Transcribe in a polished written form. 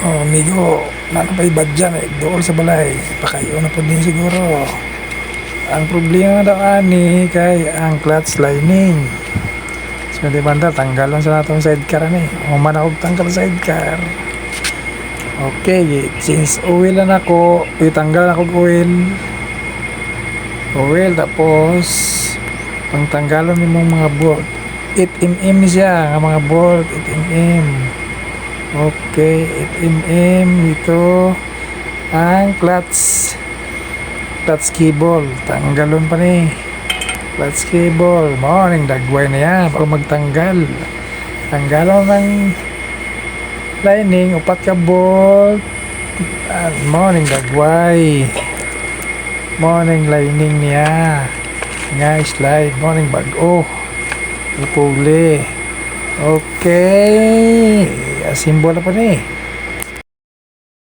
Oh, amigo, nanapay ba dyan eh, dool sa balay, pakayo na po din siguro. Ang problema daw ani kay ang clutch lining. So, di banda, tanggalan sa natong sidecar ni. Human ako tanggal sidecar. Okay, since oil na ako, itanggal ako oil. Oil, tapos, pangtanggalan ni mong mga bolt. 8mm ni siya, nga mga bolt, 8mm. Okay, 8mm ito ang clutch cable. Tanggalon pa ni clutch cable. Morning dagway na yan pag magtanggal. Tanggalon ng lining, upat ka bolt. Morning dagway. Morning lining niya. Nga slide, morning bag-o. Ipuli. Okay. Simbol na pa ni.